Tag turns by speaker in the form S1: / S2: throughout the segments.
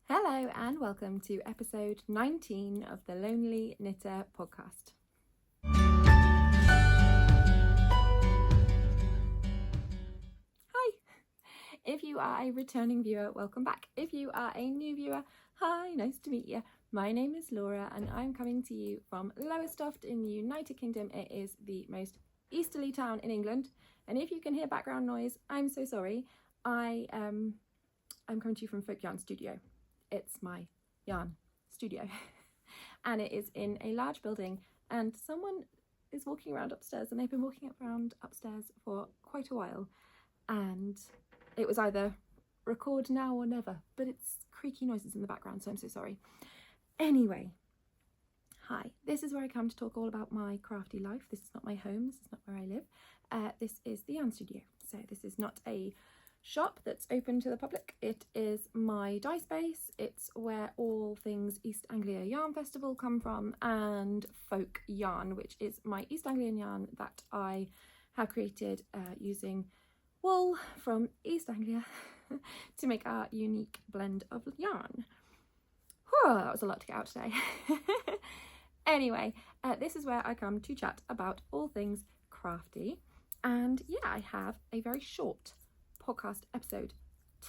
S1: Hello and welcome to episode 19 of the Lonely Knitter podcast. Hi! If you are a returning viewer, welcome back. If you are a new viewer, hi, nice to meet you. My name is Laura and I'm coming to you from Lowestoft in the United Kingdom. It is the most easterly town in England, and if you can hear background noise, I'm so sorry. I'm coming to you from Folk Yarn Studio. It's my yarn studio and it is in a large building, and someone is walking around upstairs, and they've been walking around upstairs for quite a while, and it was either record now or never, but it's creaky noises in the background, so I'm so sorry. Anyway, hi, this is where I come to talk all about my crafty life. This is not my home, this is not where I live. This is the yarn studio, so this is not a shop that's open to the public. It is my dye space. It's where all things East Anglia Yarn Festival come from, and folk yarn, which is my East Anglian yarn that I have created using wool from East Anglia to make our unique blend of yarn. Whew, that was a lot to get out today. Anyway, this is where I come to chat about all things crafty, and yeah, I have a very short podcast episode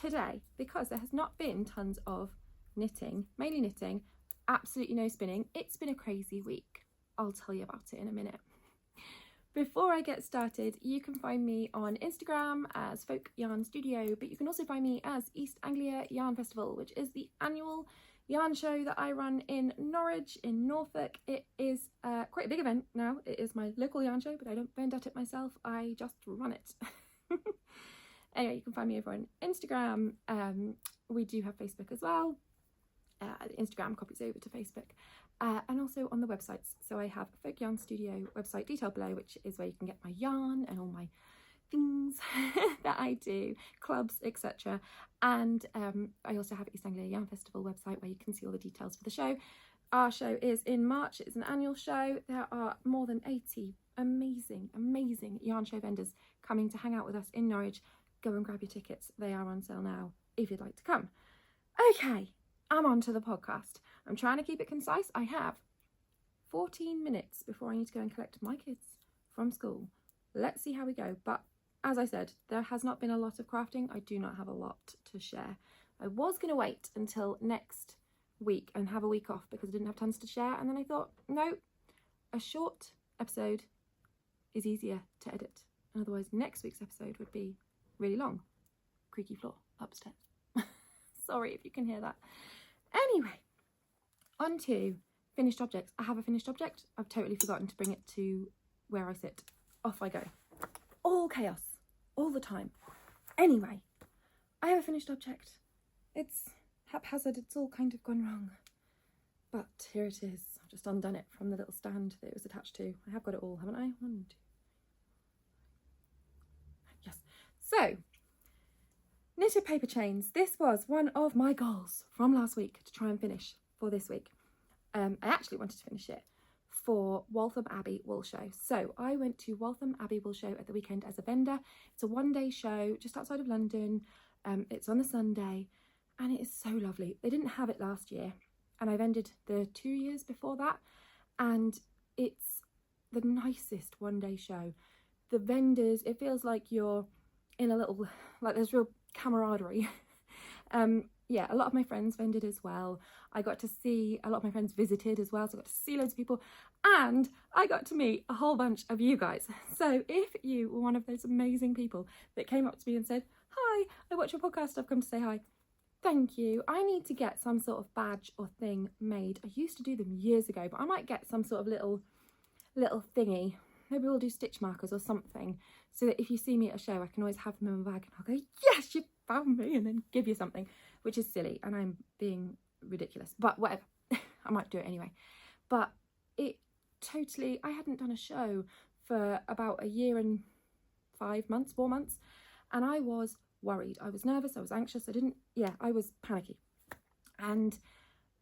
S1: today because there has not been tons of knitting, mainly knitting, absolutely no spinning. It's been a crazy week. I'll tell you about it in a minute. Before I get started, you can find me on Instagram as Folk Yarn Studio, but you can also find me as East Anglia Yarn Festival, which is the annual yarn show that I run in Norwich in Norfolk. It is quite a big event now. It is my local yarn show, but I don't vend at it myself, I just run it. Anyway, you can find me over on Instagram. We do have Facebook as well. Instagram copies over to Facebook. And also on the websites. So I have Folk Yarn Studio website detailed below, which is where you can get my yarn and all my things that I do, clubs, etc. And I also have East Anglia Yarn Festival website where you can see all the details for the show. Our show is in March. It's an annual show. There are more than 80 amazing yarn show vendors coming to hang out with us in Norwich. Go and grab your tickets. They are on sale now if you'd like to come. Okay, I'm on to the podcast. I'm trying to keep it concise. I have 14 minutes before I need to go and collect my kids from school. Let's see how we go. But as I said, there has not been a lot of crafting. I do not have a lot to share. I was going to wait until next week and have a week off because I didn't have tons to share. And then I thought, no, a short episode is easier to edit. And otherwise, next week's episode would be really long. Creaky floor upstairs. Sorry if you can hear that. Anyway, on to finished objects. I have a finished object. I've totally forgotten to bring it to where I sit. Off I go. All chaos, all the time. Anyway, I have a finished object. It's haphazard, it's all kind of gone wrong. But here it is. I've just undone it from the little stand that it was attached to. I have got it all, haven't I? 1, 2. Yes. So, knitted paper chains. This was one of my goals from last week to try and finish for this week. I actually wanted to finish it for Waltham Abbey Wool Show. So I went to Waltham Abbey Wool Show at the weekend as a vendor. It's a one-day show just outside of London. It's on a Sunday and it is so lovely. They didn't have it last year and I vended the 2 years before that, and it's the nicest one-day show. The vendors, it feels like you're in a little, like there's real camaraderie. Yeah, a lot of my friends vended as well. I got to see, a lot of my friends visited as well, so I got to see loads of people, and I got to meet a whole bunch of you guys. So if you were one of those amazing people that came up to me and said, hi, I watch your podcast, I've come to say hi, thank you. I need to get some sort of badge or thing made. I used to do them years ago, but I might get some sort of little thingy. Maybe we'll do stitch markers or something, so that if you see me at a show, I can always have them in my bag and I'll go, yes, you found me, and then give you something, which is silly and I'm being ridiculous, but whatever. I might do it anyway. But it totally, I hadn't done a show for about 1 year and 4 months, and I was worried. I was nervous, I was anxious, I was panicky. And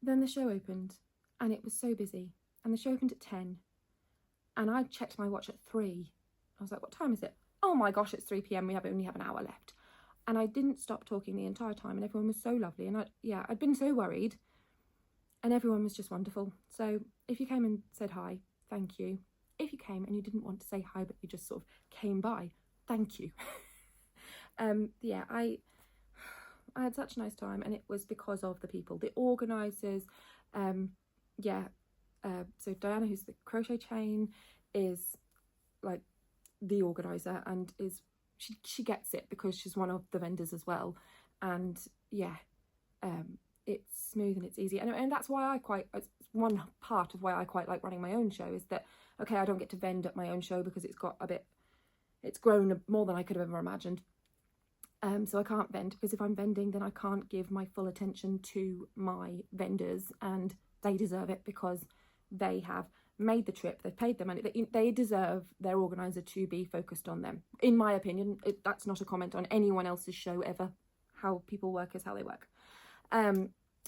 S1: then the show opened and it was so busy, and the show opened at 10 and I checked my watch at 3. I was like, what time is it? Oh my gosh, it's 3 p.m. we only have an hour left. And I didn't stop talking the entire time, and everyone was so lovely. And I'd been so worried, and everyone was just wonderful. So if you came and said hi, thank you. If you came and you didn't want to say hi, but you just sort of came by, thank you. Yeah, I had such a nice time, and it was because of the people, the organisers. So Diana, who's the crochet chain, is like the organiser, and she gets it because she's one of the vendors as well. And yeah, it's smooth and it's easy, and that's why it's one part of why I quite like running my own show, is that, okay, I don't get to vend at my own show because it's grown more than I could have ever imagined. So I can't vend, because if I'm vending, then I can't give my full attention to my vendors, and they deserve it because they have made the trip, they've paid the money, they deserve their organiser to be focused on them. In my opinion, that's not a comment on anyone else's show ever. How people work is how they work.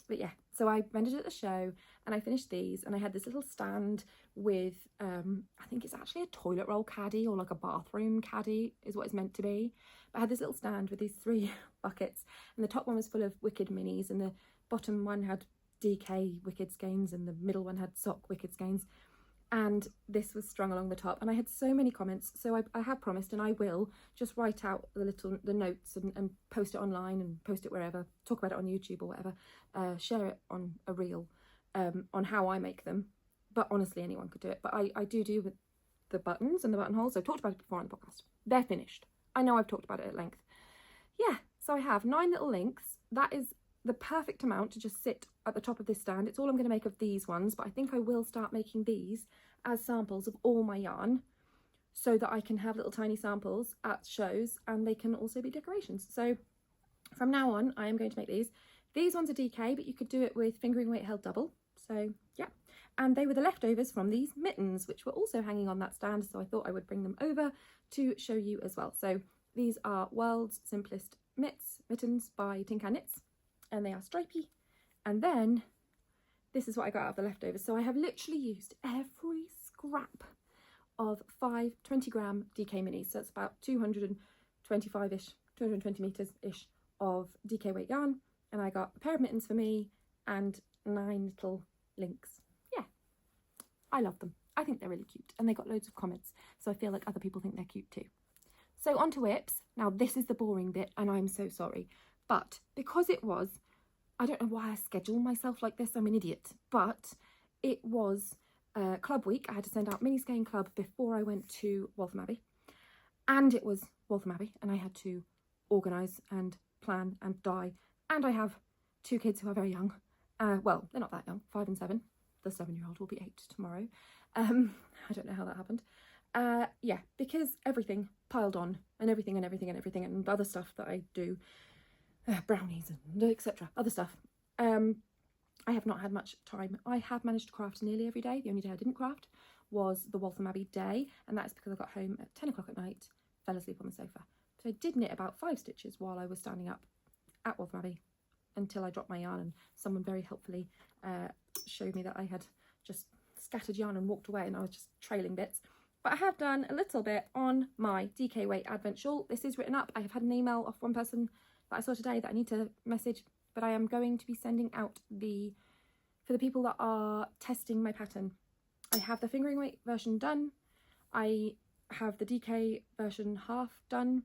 S1: But yeah, so I vended at the show, and I finished these, and I had this little stand with, I think it's actually a toilet roll caddy, or like a bathroom caddy is what it's meant to be. But I had this little stand with these 3 buckets, and the top one was full of Wicked minis, and the bottom one had DK Wicked skeins, and the middle one had sock Wicked skeins. And this was strung along the top, and I had so many comments. So I have promised, and I will just write out the notes and post it online, and post it wherever, talk about it on YouTube or whatever, share it on a reel, on how I make them. But honestly, anyone could do it. But I do with the buttons and the buttonholes. I've talked about it before on the podcast. They're finished. I know I've talked about it at length. Yeah, so I have 9 little links. That is the perfect amount to just sit at the top of this stand. It's all I'm going to make of these ones, but I think I will start making these as samples of all my yarn, so that I can have little tiny samples at shows, and they can also be decorations. So from now on, I am going to make these. These ones are DK, but you could do it with fingering weight held double. So yeah, and they were the leftovers from these mittens, which were also hanging on that stand, so I thought I would bring them over to show you as well. So these are World's Simplest Mittens by Tin Can Knits, and they are stripy. And then this is what I got out of the leftovers. So I have literally used every scrap of 5 20-gram DK minis. So it's about 225-ish, 220 meters-ish of DK weight yarn. And I got a pair of mittens for me and 9 little links. Yeah, I love them. I think they're really cute, and they got loads of comments, so I feel like other people think they're cute too. So on to whips. Now this is the boring bit, and I'm so sorry, but because it was, I don't know why I schedule myself like this, I'm an idiot, but it was club week. I had to send out mini skein club before I went to Waltham Abbey, and it was Waltham Abbey, and I had to organise and plan and dye, and I have 2 kids who are very young. Well, they're not that young, 5 and 7. The 7-year-old will be 8 tomorrow. I don't know how that happened. Yeah, because everything piled on, and everything and other stuff that I do, brownies and etc. other stuff. I have not had much time. I have managed to craft nearly every day. The only day I didn't craft was the Waltham Abbey day, and that is because I got home at 10 o'clock at night, fell asleep on the sofa. So I did knit about 5 stitches while I was standing up at Waltham Abbey until I dropped my yarn, and someone very helpfully showed me that I had just scattered yarn and walked away, and I was just trailing bits. But I have done a little bit on my DK weight advent shawl. This is written up. I have had an email off one person that I saw today that I need to message, but I am going to be sending out for the people that are testing my pattern. I have the fingering weight version done. I have the DK version half done.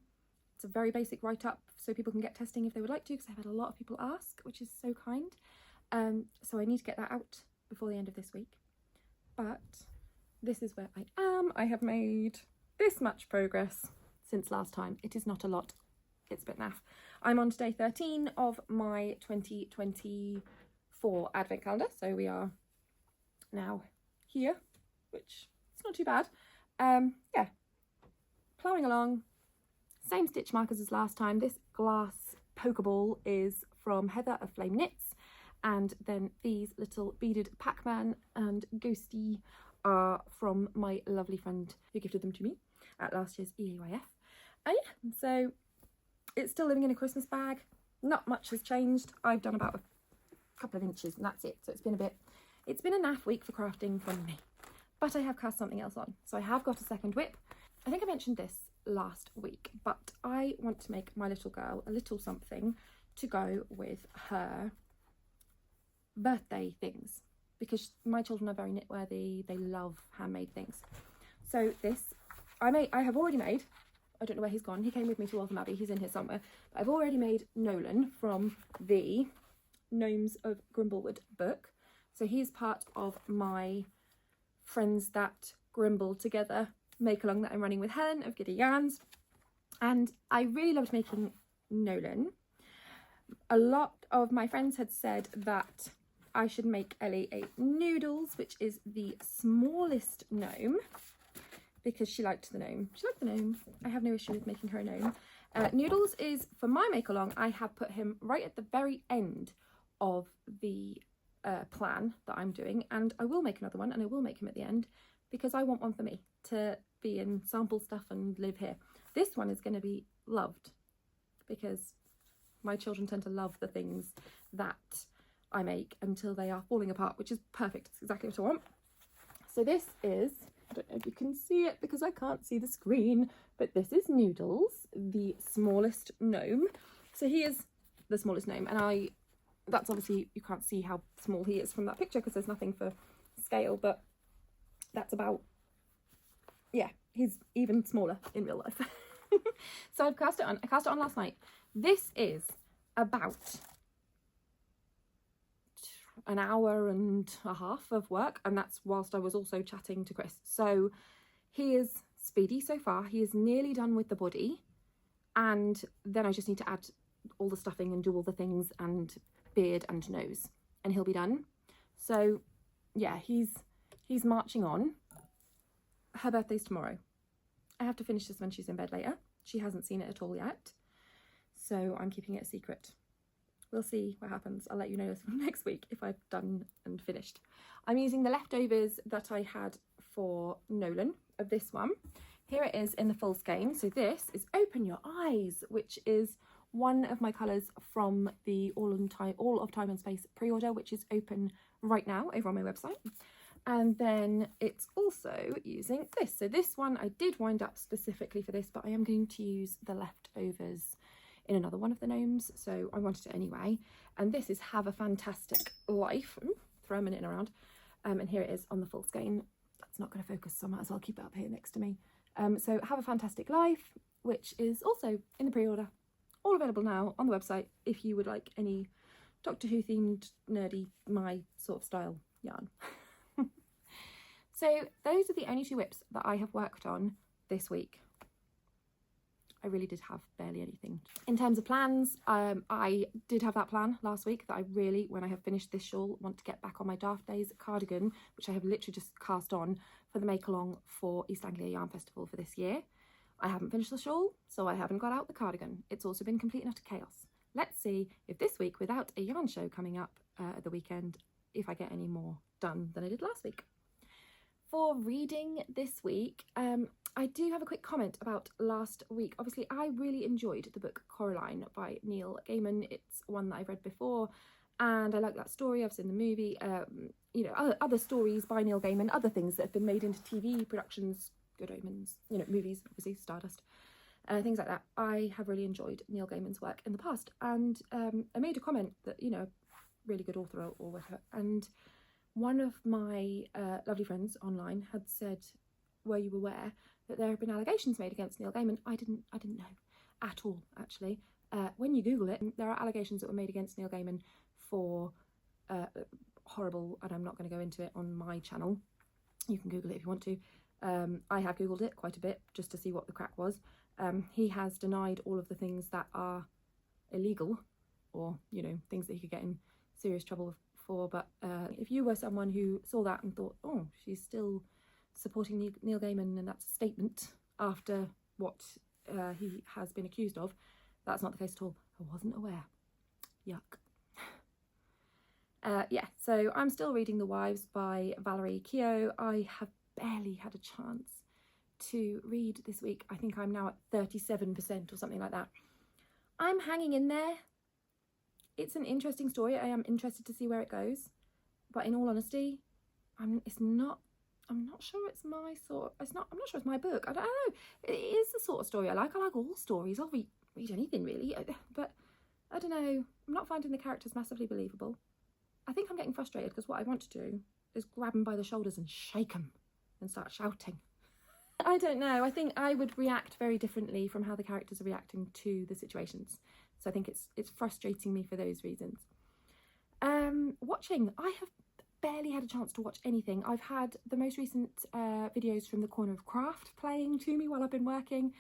S1: It's a very basic write-up, so people can get testing if they would like to, because I've had a lot of people ask, which is so kind. So I need to get that out before the end of this week. But this is where I am. I have made this much progress since last time. It is not a lot. It's a bit naff. I'm on day 13 of my 2024 advent calendar. So we are now here, which is not too bad. Yeah, ploughing along. Same stitch markers as last time. This glass pokeball is from Heather of Flame Knits, and then these little beaded Pac-Man and Ghosty are from my lovely friend who gifted them to me at last year's EAYF. And yeah, so it's still living in a Christmas bag. Not much has changed. I've done about a couple of inches and that's it. So it's been a naff week for crafting from me. But I have cast something else on. So I have got a second whip. I think I mentioned this last week, but I want to make my little girl a little something to go with her birthday things, because my children are very knitworthy. They love handmade things. So this I have already made. I don't know where he's gone. He came with me to Waltham Abbey. He's in here somewhere. But I've already made Nolan from the Gnomes of Grimblewood book. So he's part of my Friends That Grimble Together Makealong that I'm running with Helen of Giddy Yarns. And I really loved making Nolan. A lot of my friends had said that I should make Ellie a Noodles, which is the smallest gnome, because she liked the gnome. She liked the gnome. I have no issue with making her a gnome. Noodles is, for my Makealong, I have put him right at the very end of the plan that I'm doing, and I will make another one, and I will make him at the end, because I want one for me to be in sample stuff and live here. This one is going to be loved, because my children tend to love the things that I make until they are falling apart, which is perfect. It's exactly what I want. So this is, I don't know if you can see it because I can't see the screen, but this is Noodles, the smallest gnome. So he is the smallest gnome, and that's obviously, you can't see how small he is from that picture because there's nothing for scale, but that's about, yeah, he's even smaller in real life. So I've cast it on. I cast it on last night. This is about an hour and a half of work, and that's whilst I was also chatting to Chris. So he is speedy so far. He is nearly done with the body, and then I just need to add all the stuffing and do all the things and beard and nose, and he'll be done. So yeah, he's marching on. Her birthday's tomorrow. I have to finish this when she's in bed later. She hasn't seen it at all yet, so I'm keeping it a secret. We'll see what happens. I'll let you know next week if I've done and finished. I'm using the leftovers that I had for Nolan of this one. Here it is in the full skein. So this is Open Your Eyes, which is one of my colours from the All of Time and Space pre-order, which is open right now over on my website. And then it's also using this. So this one I did wind up specifically for this, but I am going to use the leftovers in another one of the gnomes, so I wanted it anyway. And this is Have a Fantastic Life. Ooh, throw a minute around. And here it is on the full skein. That's not going to focus, so I might as well keep it up here next to me. So Have a Fantastic Life, which is also in the pre-order. All available now on the website if you would like any Doctor Who themed, nerdy, my sort of style yarn. So those are the only two whips that I have worked on this week. I really did have barely anything. In terms of plans, I did have that plan last week that I really, when I have finished this shawl, want to get back on my Daft Days cardigan, which I have literally just cast on for the Makealong for East Anglia Yarn Festival for this year. I haven't finished the shawl, so I haven't got out the cardigan. It's also been complete and utter chaos. Let's see if this week, without a yarn show coming up at the weekend, if I get any more done than I did last week. For reading this week, I do have a quick comment about last week. Obviously, I really enjoyed the book Coraline by Neil Gaiman. It's one that I've read before, and I like that story. I've seen the movie, you know, other stories by Neil Gaiman, other things that have been made into TV productions, Good Omens, you know, movies, obviously, Stardust, things like that. I have really enjoyed Neil Gaiman's work in the past, and I made a comment that, you know, really good author or whatever, and one of my lovely friends online had said, were you aware that there have been allegations made against Neil Gaiman? I didn't know at all, actually. When you Google it, there are allegations that were made against Neil Gaiman for horrible, and I'm not going to go into it on my channel. You can Google it if you want to. I have Googled it quite a bit just to see what the crack was. He has denied all of the things that are illegal, or, you know, things that he could get in serious trouble for. But if you were someone who saw that and thought, oh, she's still supporting Neil Gaiman and that's a statement after what he has been accused of, that's not the case at all. I wasn't aware. Yuck. Yeah, so I'm still reading The Wives by Valerie Keogh. I have barely had a chance to read this week. I think I'm now at 37% or something like that. I'm hanging in there. It's an interesting story. I am interested to see where it goes, but in all honesty, it's not I'm not sure it's my sort. I'm not sure it's my book. I don't know. It is the sort of story I like. I like all stories. I'll read anything really, but I don't know. I'm not finding the characters massively believable. I think I'm getting frustrated because what I want to do is grab them by the shoulders and shake them and start shouting. I don't know. I think I would react very differently from how the characters are reacting to the situations. So I think it's frustrating me for those reasons. Watching, I have barely had a chance to watch anything. I've had the most recent videos from the Corner of Craft playing to me while I've been working.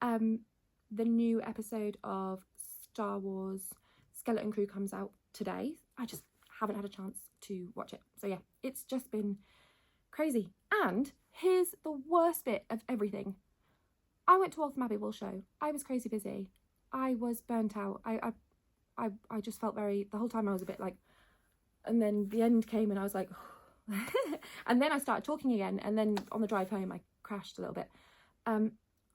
S1: The new episode of Star Wars Skeleton Crew comes out today. I just haven't had a chance to watch it. So yeah, it's just been crazy. And here's the worst bit of everything. I went to Waltham Abbey Wool Show. I was crazy busy. I was burnt out. I just felt the whole time I was a bit like, and then the end came and I was like, and then I started talking again, and then on the drive home I crashed a little bit.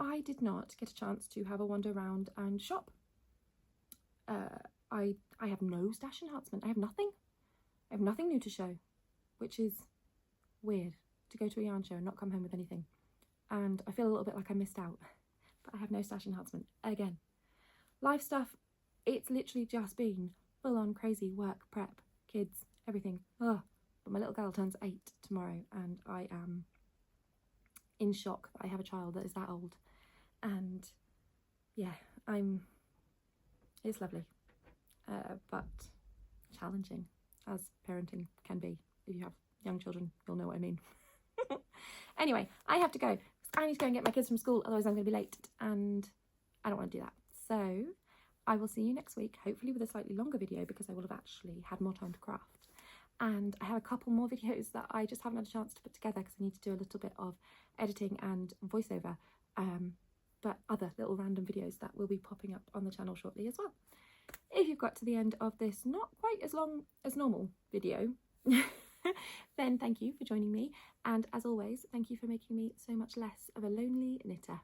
S1: I did not get a chance to have a wander around and shop. I have no stash enhancement. I have nothing. I have nothing new to show, which is weird, to go to a yarn show and not come home with anything. And I feel a little bit like I missed out, but I have no stash enhancement again. Life stuff, it's literally just been full on crazy work, prep, kids, everything. But my little girl turns 8 tomorrow and I am in shock that I have a child that is that old. And yeah, it's lovely, but challenging, as parenting can be. If you have young children, you'll know what I mean. Anyway, I have to go. I need to go and get my kids from school, otherwise I'm going to be late, and I don't want to do that. So I will see you next week, hopefully with a slightly longer video, because I will have actually had more time to craft. And I have a couple more videos that I just haven't had a chance to put together because I need to do a little bit of editing and voiceover, but other little random videos that will be popping up on the channel shortly as well. If you've got to the end of this not quite as long as normal video, then thank you for joining me, and as always, thank you for making me so much less of a lonely knitter.